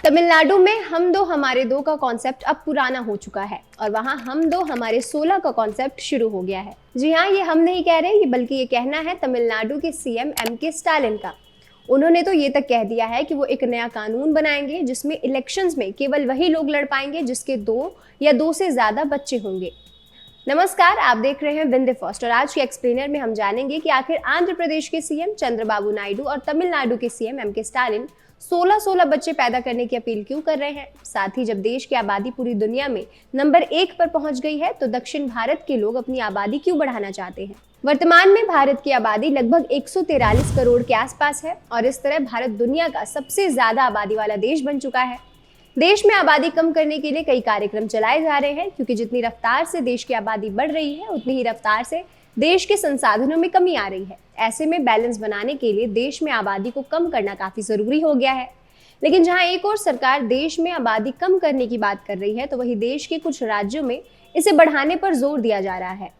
तमिलनाडु में हम दो हमारे दो का कॉन्सेप्ट अब पुराना हो चुका है और वहाँ हम दो हमारे 16 का कॉन्सेप्ट शुरू हो गया है। जी हाँ, ये हम नहीं कह रहे, बल्कि ये कहना है तमिलनाडु के सीएम एमके स्टालिन का। उन्होंने तो ये तक कह दिया है कि वो एक नया कानून बनाएंगे जिसमें इलेक्शंस में केवल वही लोग लड़ पाएंगे जिसके दो या दो से ज्यादा बच्चे होंगे। नमस्कार, आप देख रहे हैं विंध्य फर्स्ट और आज के एक्सप्लेनर में हम जानेंगे कि आखिर आंध्र प्रदेश के सीएम चंद्रबाबू नायडू और तमिलनाडु के सीएम एमके स्टालिन 16-16 बच्चे पैदा करने की अपील क्यों कर रहे हैं। साथ ही जब देश की आबादी पूरी दुनिया में नंबर 1 पर पहुंच गई है तो दक्षिण भारत के लोग अपनी आबादी क्यों बढ़ाना चाहते हैं। वर्तमान में भारत की आबादी लगभग 143 करोड़ के आसपास है और इस तरह भारत दुनिया का सबसे ज्यादा आबादी वाला देश बन चुका है। देश में आबादी कम करने के लिए कई कार्यक्रम चलाए जा रहे हैं, क्योंकि जितनी रफ्तार से देश की आबादी बढ़ रही है उतनी ही रफ्तार से देश के संसाधनों में कमी आ रही है। ऐसे में बैलेंस बनाने के लिए देश में आबादी को कम करना काफी जरूरी हो गया है। लेकिन जहां एक और सरकार देश में आबादी कम करने की बात कर रही है तो वहीं देश के कुछ राज्यों में इसे बढ़ाने पर जोर दिया जा रहा है।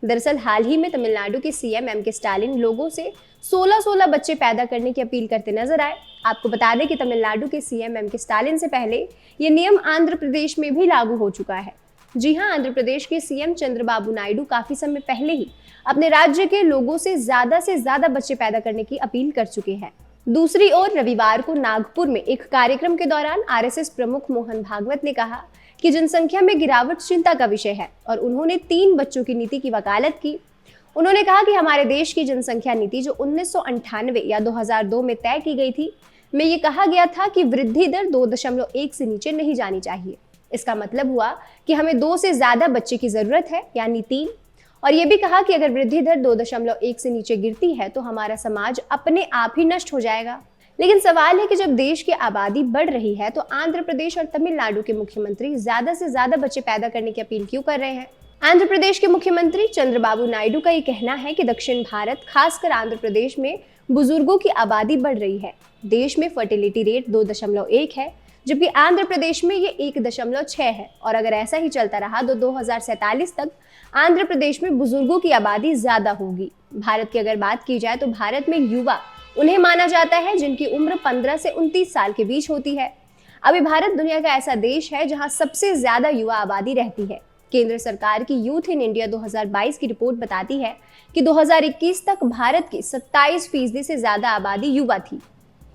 दरअसल हाल ही में तमिलनाडु के सीएम एमके स्टालिन लोगों से 16-16 बच्चे पैदा करने की अपील करते नजर आए। आपको बता दें कि तमिलनाडु के सीएम एमके स्टालिन से पहले ये नियम आंध्र प्रदेश में भी लागू हो चुका है। जी हां, आंध्र प्रदेश के सीएम चंद्रबाबू नायडू काफी समय पहले ही अपने राज्य के लोगों से ज्यादा बच्चे पैदा करने की अपील कर चुके हैं। दूसरी ओर रविवार को नागपुर में एक कार्यक्रम के दौरान आरएसएस प्रमुख मोहन भागवत ने कहा कि जनसंख्या में गिरावट चिंता का विषय है और उन्होंने 3 बच्चों की नीति की वकालत की। उन्होंने कहा कि हमारे देश की जनसंख्या नीति जो 1998 या 2002 में तय की गई थी, में ये कहा गया था कि वृद्धि दर 2.1 से नीचे नहीं जानी चाहिए। इसका मतलब हुआ कि हमें 2 से ज्यादा बच्चे की जरूरत है, यानी 3। और ये भी कहा कि अगर वृद्धि दर 2.1 से नीचे गिरती है तो हमारा समाज अपने आप ही नष्ट हो जाएगा। लेकिन सवाल है कि जब देश की आबादी बढ़ रही है तो आंध्र प्रदेश और तमिलनाडु के मुख्यमंत्री ज्यादा से ज्यादा बच्चे पैदा करने की अपील क्यों कर रहे हैं। आंध्र प्रदेश के मुख्यमंत्री चंद्रबाबू नायडू का ये कहना है कि दक्षिण भारत, खासकर आंध्र प्रदेश में बुजुर्गों की आबादी बढ़ रही है। देश में फर्टिलिटी रेट 2.1 है, जबकि आंध्र प्रदेश में ये 1.6 है और अगर ऐसा ही चलता रहा तो 2047 तक आंध्र प्रदेश में बुजुर्गों की आबादी ज्यादा होगी। भारत की अगर बात की जाए तो भारत में युवा उन्हें माना जाता है जिनकी उम्र 15 से 29 साल के बीच होती है। अभी भारत दुनिया का ऐसा देश है जहां सबसे ज्यादा युवा आबादी रहती है। केंद्र सरकार की यूथ इन इंडिया 2022 की रिपोर्ट बताती है कि 2021 तक भारत की 27% से ज्यादा आबादी युवा थी।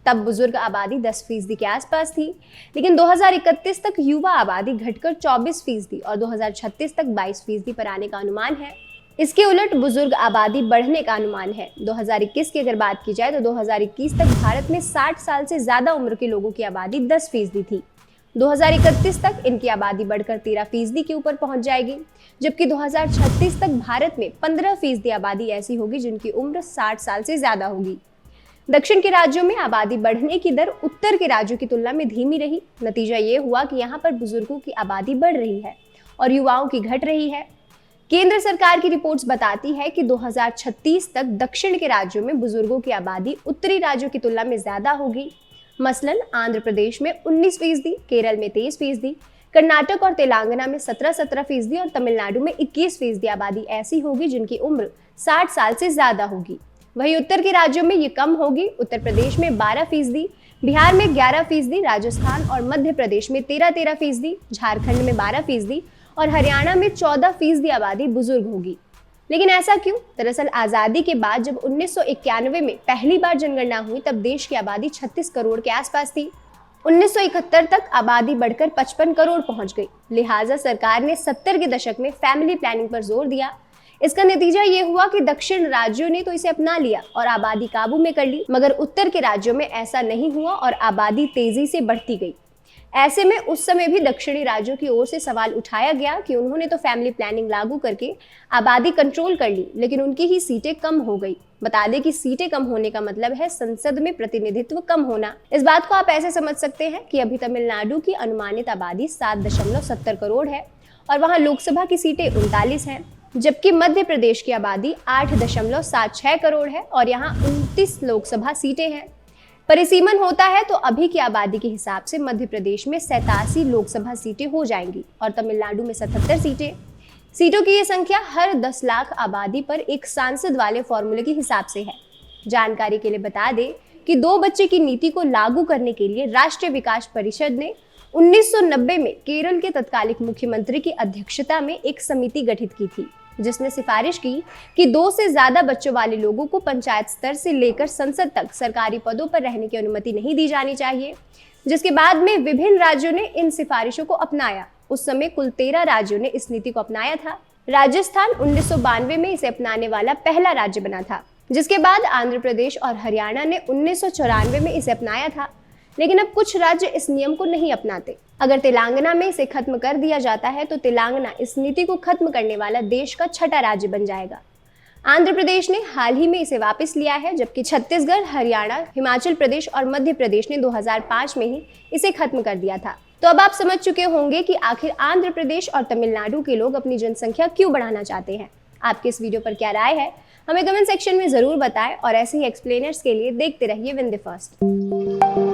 तब बुजुर्ग आबादी 10% के आसपास थी, लेकिन 2031 तक युवा आबादी घटकर 24% और 2036 तक 22% पर आने का अनुमान है। इसके उलट बुजुर्ग आबादी बढ़ने का अनुमान है। 2021 की अगर बात की जाए तो 2021 तक भारत में 60 साल से ज्यादा उम्र के लोगों की आबादी 10% थी। 2031 तक इनकी आबादी बढ़कर 13% के ऊपर पहुंच जाएगी, जबकि 2036 तक भारत में 15% आबादी ऐसी होगी जिनकी उम्र 60 साल से ज्यादा होगी। दक्षिण के राज्यों में आबादी बढ़ने की दर उत्तर के राज्यों की तुलना में धीमी रही। नतीजा ये हुआ कि यहाँ पर बुजुर्गों की आबादी बढ़ रही है और युवाओं की घट रही है। केंद्र सरकार की रिपोर्ट्स बताती है कि 2036 तक दक्षिण के राज्यों में बुजुर्गों की आबादी उत्तरी राज्यों की तुलना में ज्यादा होगी। मसलन आंध्र प्रदेश में 19%, केरल में 23%, कर्नाटक और तेलंगाना में 17% और तमिलनाडु में 21% आबादी ऐसी होगी जिनकी उम्र 60 साल से ज्यादा होगी। वहीं उत्तर के राज्यों में ये कम होगी। उत्तर प्रदेश में 12%, बिहार में 11%, राजस्थान और मध्य प्रदेश में 13%, झारखंड में 12% और हरियाणा में 14% आबादी बुजुर्ग होगी। लेकिन ऐसा क्यों? दरअसल आजादी के बाद जब 1991 में पहली बार जनगणना हुई तब देश की आबादी 36 करोड़ के आसपास थी। 1971 तक आबादी बढ़कर 55 करोड़ पहुंच गई। लिहाजा सरकार ने 70 के दशक में फैमिली प्लानिंग पर जोर दिया। इसका नतीजा ये हुआ कि दक्षिण राज्यों ने तो इसे अपना लिया और आबादी काबू में कर ली, मगर उत्तर के राज्यों में ऐसा नहीं हुआ और आबादी तेजी से बढ़ती गई। ऐसे में उस समय भी दक्षिणी राज्यों की ओर से सवाल उठाया गया कि उन्होंने तो फैमिली प्लानिंग लागू करके आबादी कंट्रोल कर ली, लेकिन उनकी ही सीटें कम हो गई। बता दें कि सीटें कम होने का मतलब है संसद में प्रतिनिधित्व कम होना। इस बात को आप ऐसे समझ सकते हैं कि अभी तमिलनाडु की अनुमानित आबादी 7.70 करोड़ है और वहां लोकसभा की सीटें 39 हैं, जबकि मध्य प्रदेश की आबादी 8.76 करोड़ है और यहाँ 29 लोकसभा सीटें हैं। परिसीमन होता है तो अभी की आबादी के हिसाब से मध्य प्रदेश में 87 लोकसभा सीटें हो जाएंगी और तमिलनाडु में 77 सीटें। सीटों की ये संख्या हर 10 लाख आबादी पर एक सांसद वाले फॉर्मूले के हिसाब से है। जानकारी के लिए बता दें कि 2 बच्चे की नीति को लागू करने के लिए राष्ट्रीय विकास परिषद ने 1990 में केरल के तत्कालिक मुख्यमंत्री की अध्यक्षता में एक समिति गठित की थी, जिसने सिफारिश की कि 2 से ज्यादा बच्चों वाले लोगों को पंचायत स्तर से लेकर संसद तक सरकारी पदों पर रहने की अनुमति नहीं दी जानी चाहिए। जिसके बाद में विभिन्न राज्यों ने इन सिफारिशों को अपनाया। उस समय कुल 13 राज्यों ने इस नीति को अपनाया था। राजस्थान 1992 में इसे अपनाने वाला पहला राज्य बना था, जिसके बाद आंध्र प्रदेश और हरियाणा ने 1994 में इसे अपनाया था। लेकिन अब कुछ राज्य इस नियम को नहीं अपनाते। अगर तेलंगाना में इसे खत्म कर दिया जाता है तो तेलंगाना इस नीति को खत्म करने वाला देश का 6ठा राज्य बन जाएगा। आंध्र प्रदेश ने हाल ही में इसे वापस लिया है, जबकि छत्तीसगढ़, हरियाणा, हिमाचल प्रदेश और मध्य प्रदेश ने 2005 में ही इसे खत्म कर दिया था। तो अब आप समझ चुके होंगे कि आखिर आंध्र प्रदेश और तमिलनाडु के लोग अपनी जनसंख्या क्यों बढ़ाना चाहते हैं। आपकी इस वीडियो पर क्या राय है, हमें कमेंट सेक्शन में जरूर बताएं और ऐसे ही एक्सप्लेनर्स के लिए देखते रहिए विन द फर्स्ट।